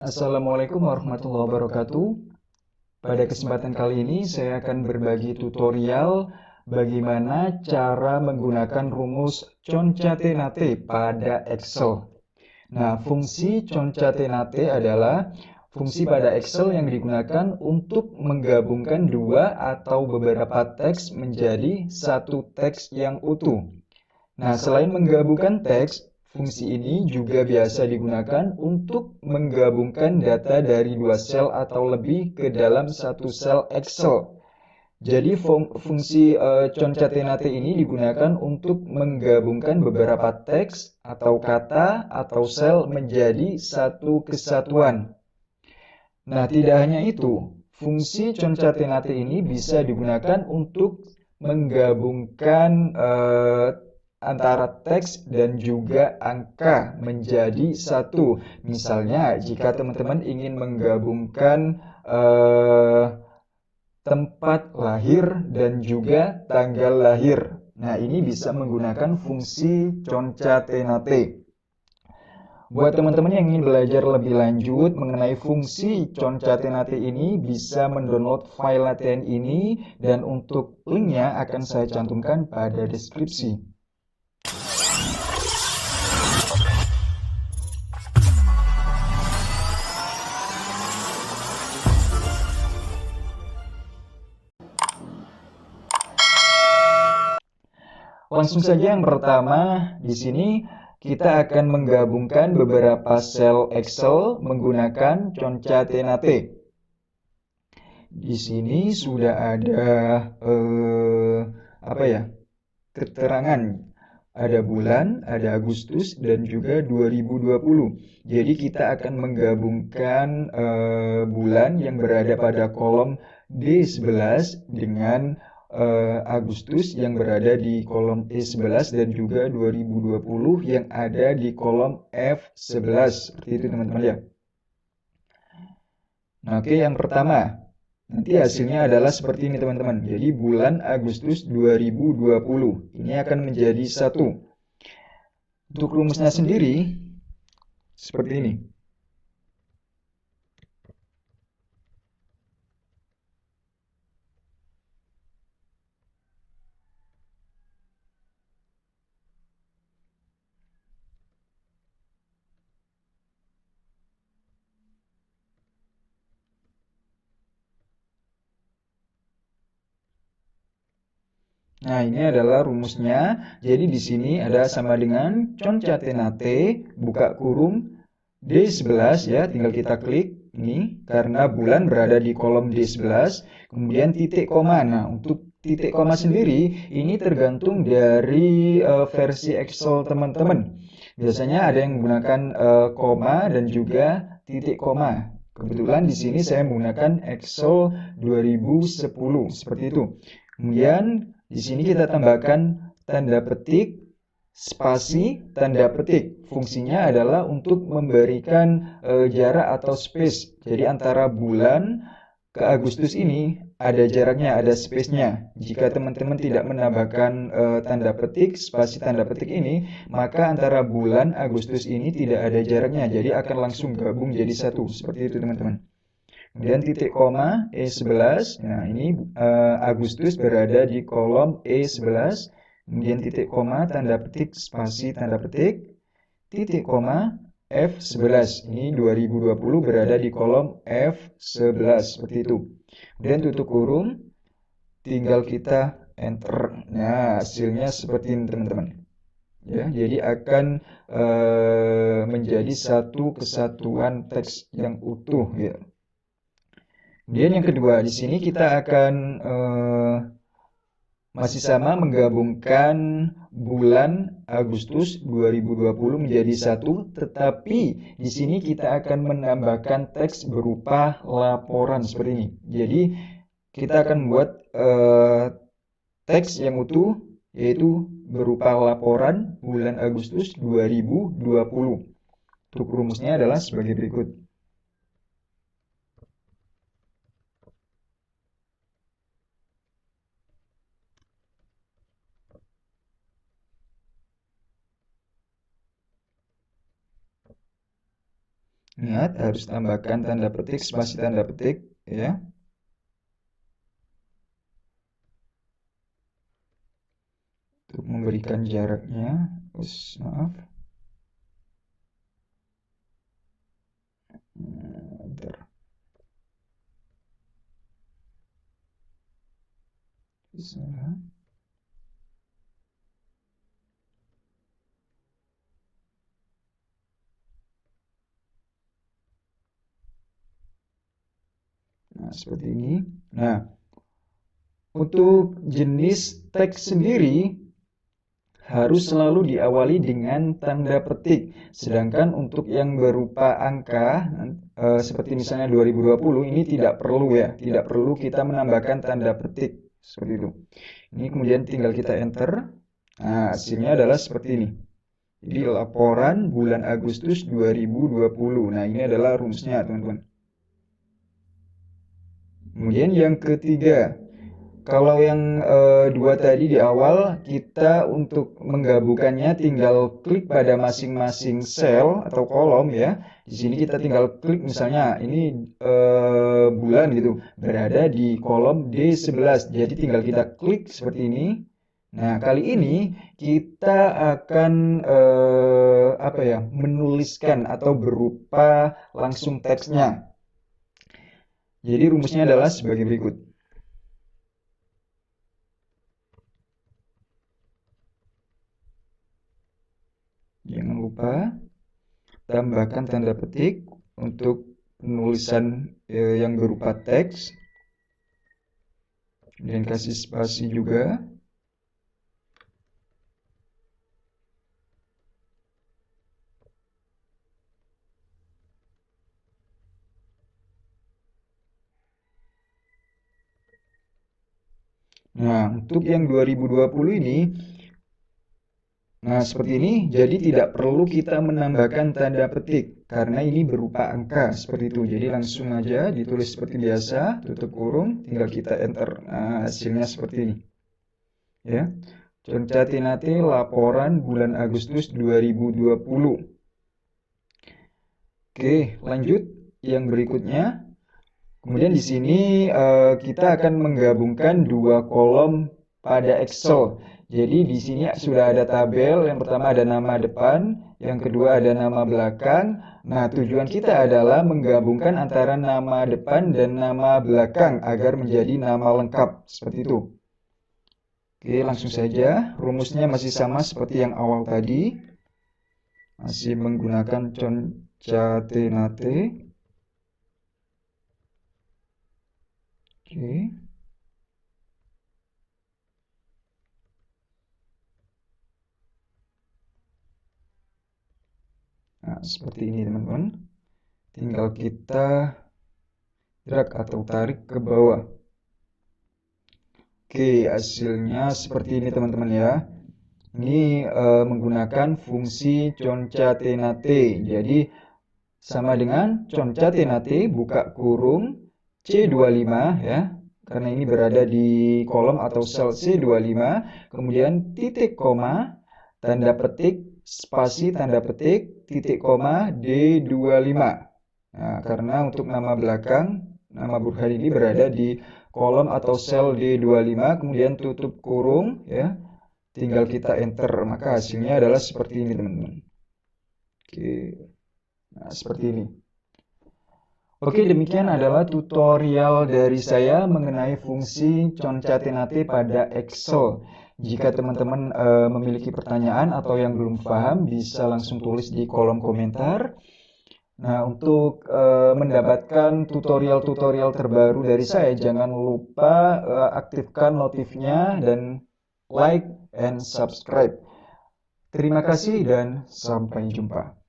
Assalamualaikum warahmatullahi wabarakatuh. Pada kesempatan kali ini saya akan berbagi tutorial bagaimana cara menggunakan rumus Concatenate pada Excel. Nah, fungsi Concatenate adalah fungsi pada Excel yang digunakan untuk menggabungkan dua atau beberapa teks menjadi satu teks yang utuh. Nah, selain menggabungkan teks, fungsi ini juga biasa digunakan untuk menggabungkan data dari dua sel atau lebih ke dalam satu sel Excel. Jadi fungsi concatenate ini digunakan untuk menggabungkan beberapa teks atau kata atau sel menjadi satu kesatuan. Nah, tidak hanya itu, fungsi concatenate ini bisa digunakan untuk menggabungkan antara teks dan juga angka menjadi satu. Misalnya, jika teman-teman ingin menggabungkan tempat lahir dan juga tanggal lahir. Nah, ini bisa menggunakan fungsi concatenate. Buat teman-teman yang ingin belajar lebih lanjut mengenai fungsi concatenate ini, bisa mendownload file latihan ini, dan untuk linknya akan saya cantumkan pada deskripsi. Langsung saja yang pertama, di sini kita akan menggabungkan beberapa sel Excel menggunakan concatenate. Di sini sudah ada keterangan. Ada bulan, ada Agustus, dan juga 2020. Jadi kita akan menggabungkan bulan yang berada pada kolom D11 dengan Agustus yang berada di kolom E11 dan juga 2020 yang ada di kolom F11. Seperti itu teman-teman ya. Nah, oke, yang pertama. Nanti hasilnya adalah seperti ini teman-teman. Jadi bulan Agustus 2020. Ini akan menjadi satu. Untuk rumusnya sendiri, seperti ini. Nah, ini adalah rumusnya. Jadi di sini ada sama dengan concatenate, buka kurung, D11 ya, tinggal kita klik ini karena bulan berada di kolom D11, kemudian titik koma. Nah, untuk titik koma sendiri ini tergantung dari versi Excel teman-teman. Biasanya ada yang menggunakan koma dan juga titik koma. Kebetulan di sini saya menggunakan Excel 2010 seperti itu. Kemudian di sini kita tambahkan tanda petik, spasi, tanda petik. Fungsinya adalah untuk memberikan jarak atau space. Jadi antara bulan ke Agustus ini ada jaraknya, ada space-nya. Jika teman-teman tidak menambahkan tanda petik, spasi tanda petik ini, maka antara bulan Agustus ini tidak ada jaraknya. Jadi akan langsung gabung jadi satu. Seperti itu teman-teman. Kemudian titik koma E11. Nah, ini Agustus berada di kolom E11. Kemudian titik koma, tanda petik, spasi, tanda petik, titik koma, F11. Ini 2020 berada di kolom F11. Seperti itu. Kemudian tutup kurung, tinggal kita enter. Nah, hasilnya seperti ini teman-teman. Ya, jadi akan menjadi satu kesatuan teks yang utuh ya. Kemudian yang kedua, di sini kita akan masih sama menggabungkan bulan Agustus 2020 menjadi satu, tetapi di sini kita akan menambahkan teks berupa laporan seperti ini. Jadi kita akan membuat teks yang utuh, yaitu berupa laporan bulan Agustus 2020. Untuk rumusnya adalah sebagai berikut. Ingat, harus tambahkan tanda petik, spasi tanda petik, ya. Untuk memberikan jaraknya, maaf. Bentar. Bisa. Nah, seperti ini. Nah, untuk jenis teks sendiri harus selalu diawali dengan tanda petik. Sedangkan untuk yang berupa angka, seperti misalnya 2020, ini tidak perlu ya. Tidak perlu kita menambahkan tanda petik. Seperti itu. Ini kemudian tinggal kita enter. Nah, hasilnya adalah seperti ini. Jadi laporan bulan Agustus 2020. Nah, ini adalah rumusnya, teman-teman. Kemudian yang ketiga, kalau yang dua tadi di awal, kita untuk menggabungkannya tinggal klik pada masing-masing sel atau kolom ya. Di sini kita tinggal klik misalnya ini bulan gitu, berada di kolom D11. Jadi tinggal kita klik seperti ini. Nah, kali ini kita akan menuliskan atau berupa langsung teksnya. Jadi rumusnya adalah sebagai berikut. Jangan lupa tambahkan tanda petik untuk penulisan yang berupa teks. Dan kasih spasi juga. Nah, untuk yang 2020 ini, nah seperti ini, jadi tidak perlu kita menambahkan tanda petik, karena ini berupa angka, seperti itu. Jadi langsung aja ditulis seperti biasa, tutup kurung, tinggal kita enter. Nah, hasilnya seperti ini. Ya, Concatinate laporan bulan Agustus 2020. Oke, lanjut yang berikutnya. Kemudian di sini kita akan menggabungkan dua kolom pada Excel. Jadi di sini sudah ada tabel, yang pertama ada nama depan, yang kedua ada nama belakang. Nah, tujuan kita adalah menggabungkan antara nama depan dan nama belakang agar menjadi nama lengkap, seperti itu. Oke, langsung saja. Rumusnya masih sama seperti yang awal tadi. Masih menggunakan Concatenate. Oke. Nah, seperti ini teman-teman. Tinggal kita drag atau tarik ke bawah. Oke, hasilnya seperti ini teman-teman ya. Ini menggunakan fungsi concatenate. Jadi sama dengan concatenate buka kurung C25 ya. Karena ini berada di kolom atau sel C25, kemudian titik koma, tanda petik, spasi tanda petik, titik koma D25. Nah, karena untuk nama belakang, nama Burhan ini berada di kolom atau sel D25, kemudian tutup kurung ya. Tinggal kita enter, maka hasilnya adalah seperti ini teman-teman. Oke. Nah, seperti ini. Oke, demikian adalah tutorial dari saya mengenai fungsi concatenate pada Excel. Jika teman-teman memiliki pertanyaan atau yang belum paham, bisa langsung tulis di kolom komentar. Nah, untuk mendapatkan tutorial-tutorial terbaru dari saya, jangan lupa aktifkan notifnya dan like and subscribe. Terima kasih dan sampai jumpa.